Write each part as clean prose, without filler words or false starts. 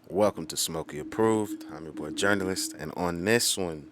Welcome to Smokey Approved. I'm your boy Jurnalist, and on this one,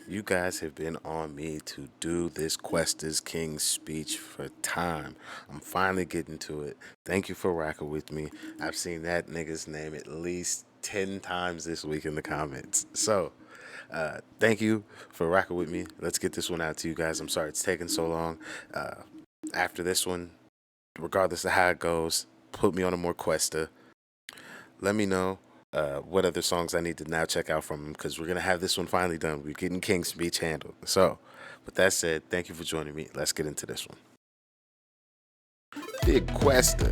you guys have been on me to do this Questa's King's speech for time. I'm finally getting to it. Thank you for rocking with me. I've seen that nigga's name at least 10 times this week in the comments. Thank you for rocking with me. Let's get this one out to you guys. I'm sorry it's taking so long. Uh, After this one, regardless of how it goes, put me on a more Questa. Let me know what other songs I need to now check out from him because we're gonna have this one finally done. We're getting King's speech handled. So, with that said, thank you for joining me. Let's get into this one. Big Kwesta.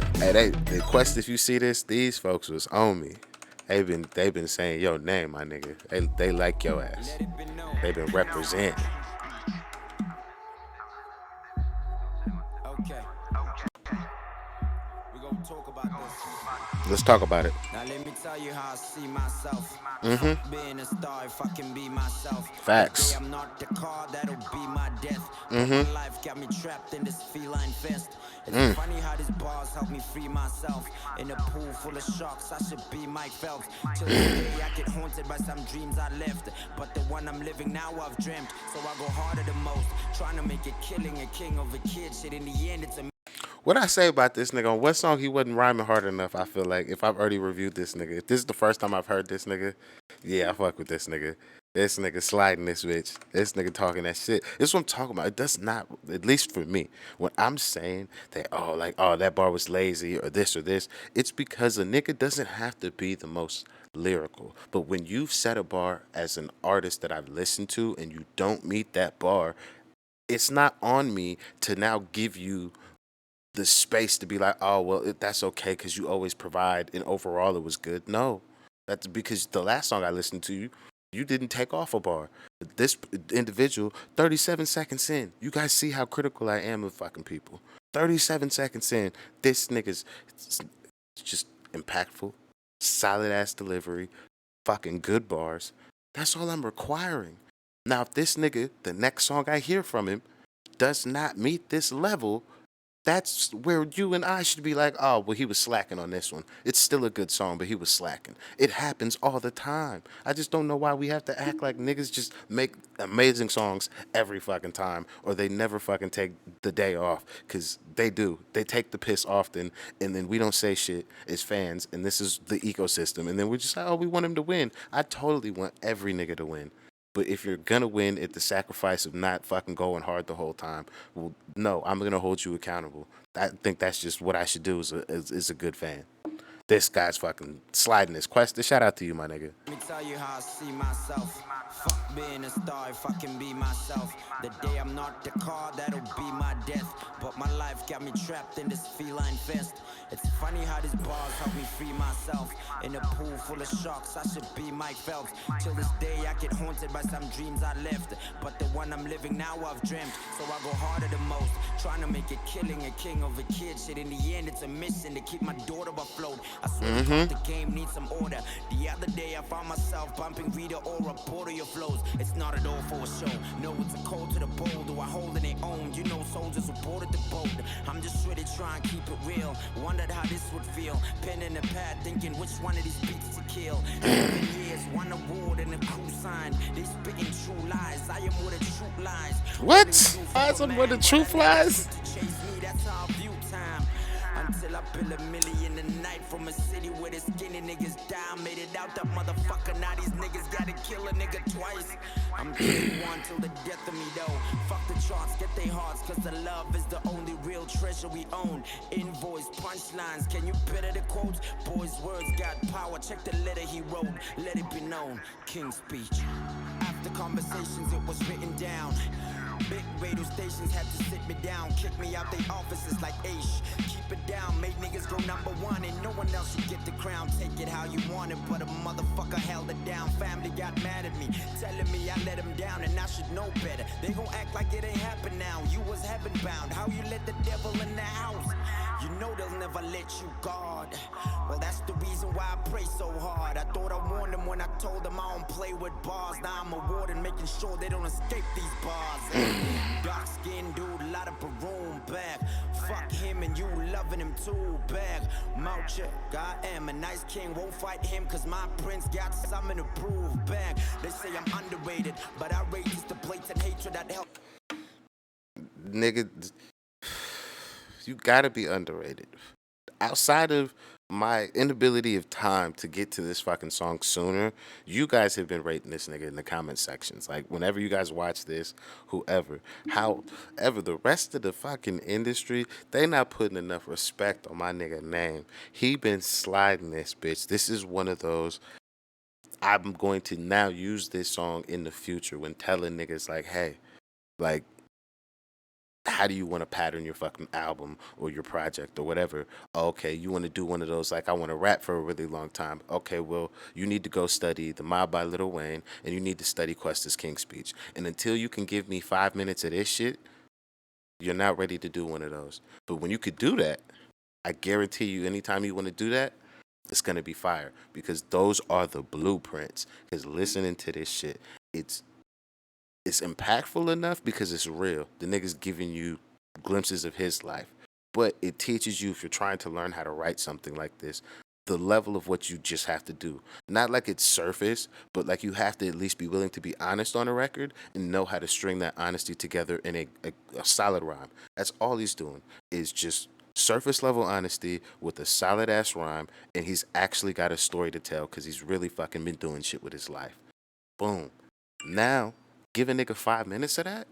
Big Kwesta. If you see this, these folks was on me. They've been saying your name, my nigga. They like your ass. They've been representing. Okay, we gonna talk about this. Let's talk about it. Now let me tell you how I see myself. Being a star, if I can be myself. Facts. I'm not the car, that'll be my death. My life got me trapped in this feline fest. It's funny how these bars help me free myself. In a pool full of sharks, I should be Mike Phelps. Till this day I get haunted by some dreams I left. But the one I'm living now I've dreamt. So I go harder than most. Trying to make it killing a king of a kid. Shit, in the end it's a What I say about this nigga, on what song he wasn't rhyming hard enough, I feel like, if I've already reviewed this nigga, if this is the first time I've heard this nigga, yeah, I fuck with this nigga. This nigga sliding this bitch. This nigga talking that shit. This is what I'm talking about. It does not, at least for me, when I'm saying that, that bar was lazy or this, it's because a nigga doesn't have to be the most lyrical. But when you've set a bar as an artist that I've listened to and you don't meet that bar, it's not on me to now give you the space to be like, oh well, that's okay because you always provide, and overall it was good. No, that's because the last song I listened to, you didn't take off a bar. This individual, 37 seconds in, you guys see how critical I am of fucking people. 37 seconds in, this nigga's just impactful, solid ass delivery, fucking good bars. That's all I'm requiring. Now, if this nigga, the next song I hear from him, does not meet this level, that's where you and I should be like, oh, well, he was slacking on this one. It's still a good song, but he was slacking. It happens all the time. I just don't know why we have to act like niggas just make amazing songs every fucking time, or they never fucking take the day off, because they do. They take the piss often, and then we don't say shit as fans, and this is the ecosystem, and then we're just like, oh, we want him to win. I totally want every nigga to win. But if you're gonna win at the sacrifice of not fucking going hard the whole time, well, no, I'm gonna hold you accountable. I think that's just what I should do as a good fan. This guy's fucking sliding his quest. Shout out to you, my nigga. Let me tell you how I see myself. Fuck being a star if I can be myself. The day I'm not the car, that'll be my death. But my life got me trapped in this feline fest. It's funny how these bars help me free myself. In a pool full of sharks, I should be Mike Phelps. Till this day I get haunted by some dreams I left. But the one I'm living now I've dreamt. So I go harder than most. Trying to make it killing a king of a kid. Shit, in the end it's a mission to keep my daughter afloat. I swear the game needs some order. The other day I found myself bumping Rita or a port of your flows. It's not at all for a show. No, it's a call to the bold. Do I hold in their own? You know, soldiers who boarded the boat. I'm just ready to try and keep it real. Wondered how this would feel. Pen in the pad, thinking which one of these beats to kill. 11 years, one award and a crew sign. They spitting true lies. I am where the truth lies. What? Eyes on where the truth lies? To chase me, that's how I view time. Until I bill a million a night from a city where the skinny niggas die. Made it out that motherfucker. Now these niggas gotta kill a nigga twice. I'm 21 till the death of me though. Fuck the charts, get they hearts, cause the love is the only real treasure we own. Invoice, punchlines, can you better the quotes? Boys' words got power, check the letter he wrote. Let it be known, King's speech. After conversations it was written down. Big radio stations had to sit me down, kick me out they offices like Aish. Keep it down, made niggas go number one, and no one else should get the crown. Take it how you want it, but a motherfucker held it down. Family got mad at me, telling me I let them down, and I should know better. They gon' act like it ain't happened now. You was heaven bound, how you let the devil in the house? You know they'll never let you guard. Well, that's the reason why I pray so hard. I thought I warned them when I told them I don't play with bars. Now I'm awarding, making sure they don't escape these bars. Dark skinned dude, lot of room back. Fuck him and you loving him too bad. Mouth check, I am a nice king. Won't fight him cause my prince got something to prove back. They say I'm underrated, but I rate just the blatant hatred that help. Nigga, you gotta be underrated. Outside of my inability of time to get to this fucking song sooner, you guys have been rating this nigga in the comment sections. Like, whenever you guys watch this, whoever, however, the rest of the fucking industry, they not putting enough respect on my nigga name. He been sliding this bitch. This is one of those. I'm going to now use this song in the future when telling niggas like, hey, like, how do you want to pattern your fucking album or your project or whatever? Okay, you want to do one of those, like, I want to rap for a really long time. Okay, well, you need to go study The Mob by Lil Wayne and you need to study Kwesta's King's Speech. And until you can give me 5 minutes of this shit, you're not ready to do one of those. But when you could do that, I guarantee you, anytime you want to do that, it's going to be fire, because those are the blueprints. Because listening to this shit, it's impactful enough because it's real. The nigga's giving you glimpses of his life. But it teaches you, if you're trying to learn how to write something like this, the level of what you just have to do. Not like it's surface, but like you have to at least be willing to be honest on a record and know how to string that honesty together in a solid rhyme. That's all he's doing, is just surface level honesty with a solid ass rhyme, and he's actually got a story to tell because he's really fucking been doing shit with his life. Boom. Now, give a nigga 5 minutes of that.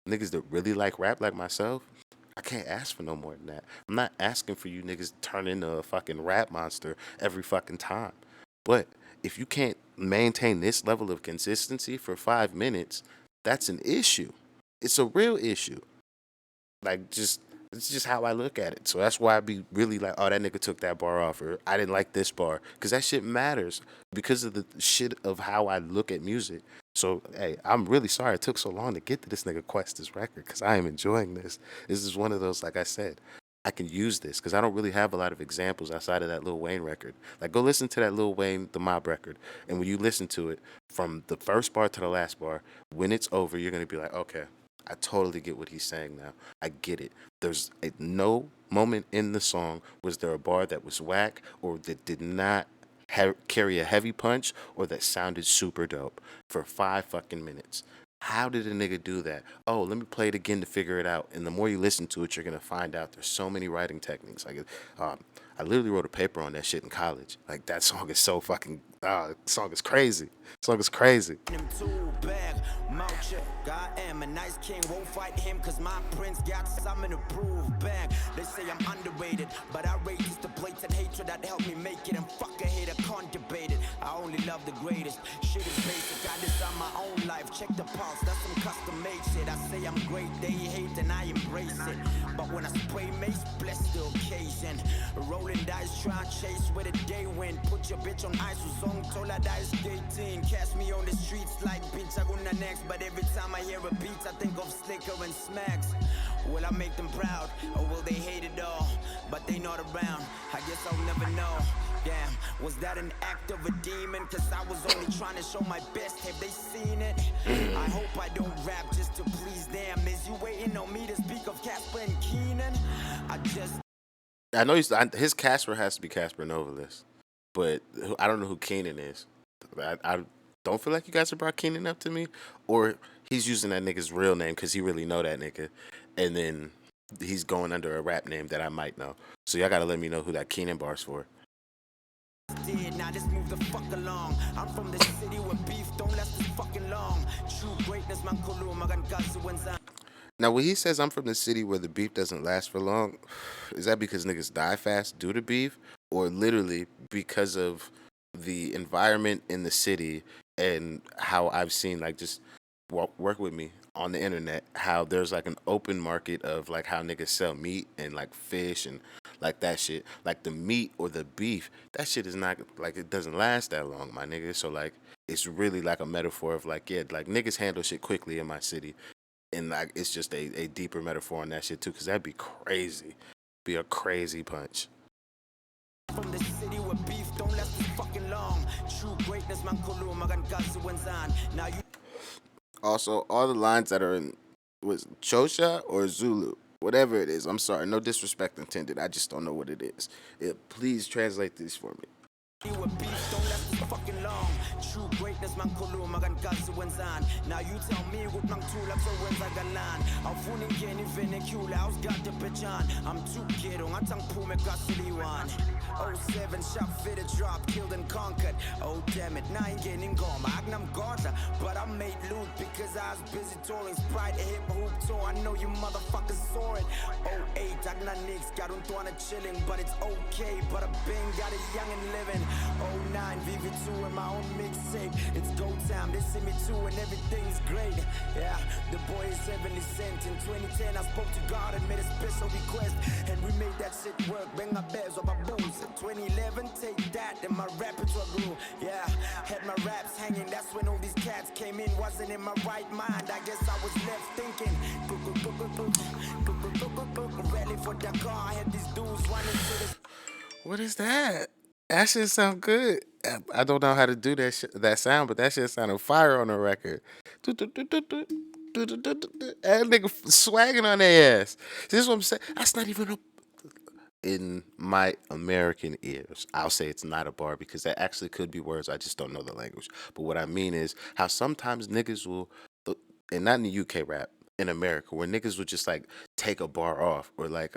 Niggas that really like rap like myself, I can't ask for no more than that. I'm not asking for you niggas to turn into a fucking rap monster every fucking time. But if you can't maintain this level of consistency for 5 minutes, that's an issue. It's a real issue. Like, it's just how I look at it. So that's why I be really like, oh, that nigga took that bar off, or I didn't like this bar. Because that shit matters because of the shit of how I look at music. So, hey, I'm really sorry it took so long to get to this nigga Kwesta's record, because I am enjoying this. This is one of those, like I said, I can use this because I don't really have a lot of examples outside of that Lil Wayne record. Like, go listen to that Lil Wayne, The Mob record. And when you listen to it, from the first bar to the last bar, when it's over, you're going to be like, okay, I totally get what he's saying now. I get it. There's no moment in the song was there a bar that was whack or that did not carry a heavy punch or that sounded super dope for 5 fucking minutes. How did a nigga do that? Oh, let me play it again to figure it out. And the more you listen to it, you're gonna find out there's so many writing techniques. Like, I literally wrote a paper on that shit in college. Like, that song is so fucking. Song is crazy. Song is crazy. I am a nice king, won't fight him cause my prince got something to prove back. They say I'm underrated, but I rate just the blatant hatred that helped me make it. And fuck a hater, can't debate it. I only love the greatest. Shit is basic, I design my own life. Check the pulse, that's some custom made shit. I say I'm great, they hate and I embrace it. But when I spray mace, bless the occasion. Rolling dice, try and chase where the day went. Put your bitch on ice, was on told I dice skating. Catch me on the streets like bitch, I gonna next. But every time I hear a beat, I think of Slicker and Smacks. Will I make them proud, or will they hate it all? But they not around, I guess I'll never know. Damn, was that an act of a demon? Cause I was only trying to show my best, have they seen it? I hope I don't rap just to please them. Is you waiting on me to speak of Casper and Keenan? I know his Casper has to be Casper Novalis, but I don't know who Keenan is. I don't feel like you guys have brought Keenan up to me, or he's using that nigga's real name because he really know that nigga, and then he's going under a rap name that I might know. So y'all gotta let me know who that Keenan bar's for. Now just move the fuck along. I'm from the city where beef don't last this fucking long. True greatness, man, Now, when he says I'm from the city where the beef doesn't last for long, is that because niggas die fast due to beef, or literally because of the environment in the city and how I've seen, like, just work with me on the internet, how there's like an open market of like how niggas sell meat and like fish and like that shit, like the meat or the beef, that shit is not like, it doesn't last that long, my nigga. So like, it's really like a metaphor of like, yeah, like niggas handle shit quickly in my city, and like it's just a deeper metaphor on that shit too, because that'd be crazy, be a crazy punch. From the city where beef don't last this fucking long. True greatness, man, now you. Also, all the lines that are in was Chosha or Zulu, whatever it is. I'm sorry, no disrespect intended. I just don't know what it is. Please translate these for me. You a beast, don't last this fucking long. True greatness, man, kulu, magan kasi wensan. Now you tell me what mang tulak so when I galan. I'll funing geni venecula, I was got the pechan. I'm too ghetto, ngatang pume kasiliwan. Oh 07 shot fitted drop, killed and conquered. Oh damn it, now I ain't getting gone. Magnum Gaza, but I made loot because I was busy touring. Sprite a hip hoop tour, I know you motherfuckers saw it. Oh 08, Agna Nix, got on chilling, but it's okay. But I been got it young and living. Oh 09, VV2 in my own mixtape. It's go time, they see me too and everything's great. Yeah, the boy is heavenly sent. In 2010 I spoke to God and made a special request, and we made that shit work. Bang my bears or my booze. 2011, take that and my repertoire grew. Yeah, had my raps hanging, that's when all these cats came in. Wasn't in my right mind, I guess I was left thinking. Ready for Dakar, I had these dudes running to the. What is that? That shit sound good. I don't know how to do that sound, but that shit sounded fire on the record. That nigga swagging on their ass. This is what I'm saying. That's not even a in my American ears. I'll say it's not a bar because that actually could be words. I just don't know the language. But what I mean is how sometimes niggas will, and not in the UK rap, in America, where niggas will just like take a bar off, or like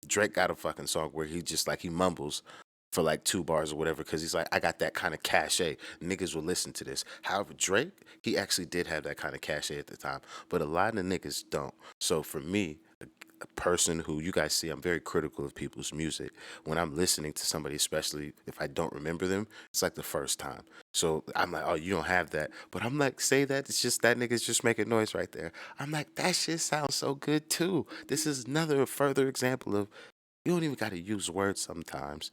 Drake got a fucking song where he just like he mumbles for like 2 bars or whatever because he's like, I got that kind of cachet. Niggas will listen to this. However, Drake, he actually did have that kind of cachet at the time, but a lot of niggas don't. So for me, a person who you guys see, I'm very critical of people's music. When I'm listening to somebody, especially if I don't remember them, it's like the first time. So I'm like, oh, you don't have that. But I'm like, say that. It's just that nigga's just making noise right there. I'm like, that shit sounds so good too. This is another further example of you don't even got to use words sometimes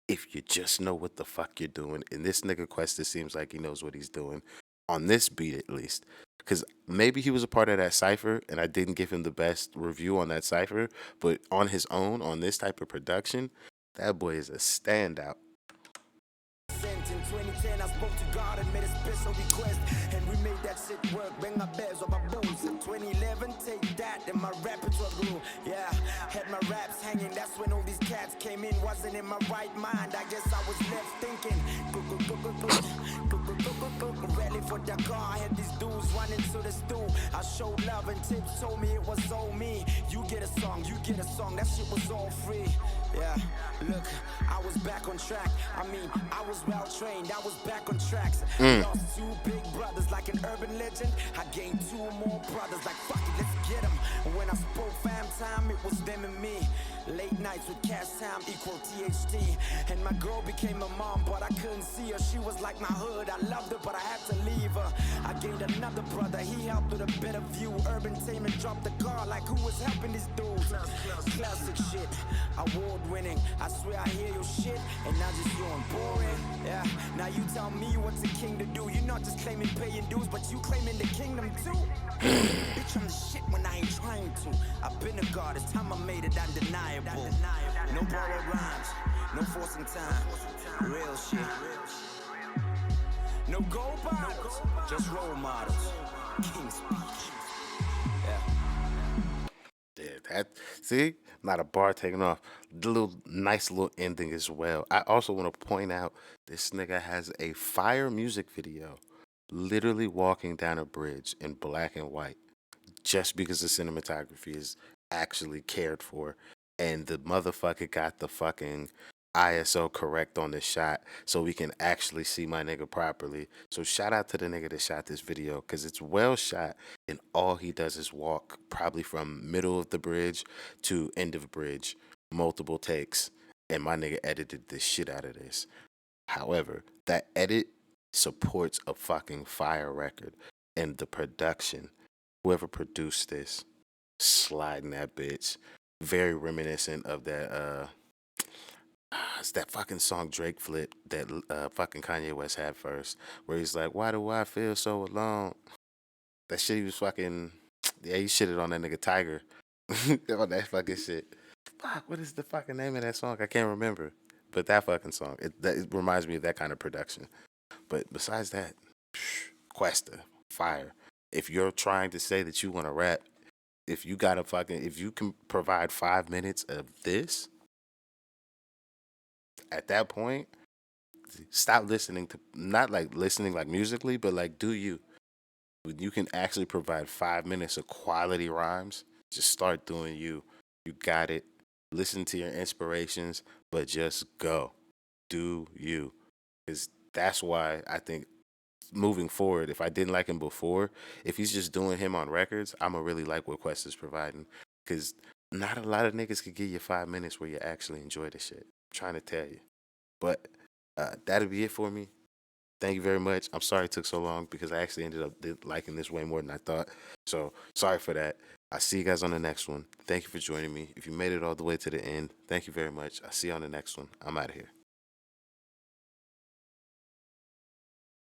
if you just know what the fuck you're doing. And this nigga Kwesta seems like he knows what he's doing on this beat at least. Because maybe he was a part of that cipher and I didn't give him the best review on that cipher, but on his own, on this type of production, that boy is a standout. In 2010 I spoke to God and made a special request, and we made that shit work. Bang my bears or my booze. In 2011, take that and my repertoire grew. Yeah, had my raps hanging, that's when all these cats came in. Wasn't in my right mind, I guess I was left thinking. Ready for Dakar, I had these dudes running to the stool. I showed love and tips told me it was all me. You get a song, that shit was all free. Yeah, look, I was back on track. I mean, I was well trained, I was back on tracks. Lost 2 big brothers like an urban legend. I gained 2 more brothers like fuck it, let's get them. When I spoke fam time, it was them and me. Late nights with cash time equal THT. And my girl became a mom, but I couldn't see her. She was like my hood, I loved her, but I had to leave her. I gained another brother, he helped with a better view. Urban Tainment dropped the car, like who was helping these dudes? Classic shit, award winning. I swear I hear your shit, and now just you're boring. Yeah, now you tell me what's a king to do. You're not just claiming paying dues, but you claiming the kingdom too. Bitch, I'm the shit when I ain't trying to. I've been a god, it's time I made it undeniable. No borrowed rhymes, no forcing time. Real shit. No gold bottles, just role models. King speech. Yeah. Yeah, that see, not a bar taking off. The little nice little ending as well. I also want to point out this nigga has a fire music video, literally walking down a bridge in black and white, just because the cinematography is actually cared for, and the motherfucker got the fucking ISO correct on the shot so we can actually see my nigga properly. So shout out to the nigga that shot this video because it's well shot and all he does is walk probably from middle of the bridge to end of bridge, multiple takes, and my nigga edited the shit out of this. However, that edit supports a fucking fire record and the production. Whoever produced this, sliding that bitch. Very reminiscent of that it's that fucking song Drake flipped that fucking Kanye West had first, where he's like, "Why do I feel so alone?" That shit he was fucking, yeah, he shitted on that nigga Tiger on that fucking shit. Fuck, what is the fucking name of that song? I can't remember. But that fucking song, it reminds me of that kind of production. But besides that, Kwesta, fire. If you're trying to say that you want to rap, if you can provide 5 minutes of this, at that point, stop listening to, not like listening like musically, but like do you. When you can actually provide 5 minutes of quality rhymes, just start doing you. You got it. Listen to your inspirations, but just go. Do you. Because that's why I think moving forward, if I didn't like him before, if he's just doing him on records, I'm going to really like what Quest is providing. Because not a lot of niggas could give you 5 minutes where you actually enjoy the shit. I'm trying to tell you. But that'll be it for me. Thank you very much. I'm sorry it took so long because I actually ended up liking this way more than I thought. So sorry for that. I'll see you guys on the next one. Thank you for joining me. If you made it all the way to the end, thank you very much. I'll see you on the next one. I'm out of here.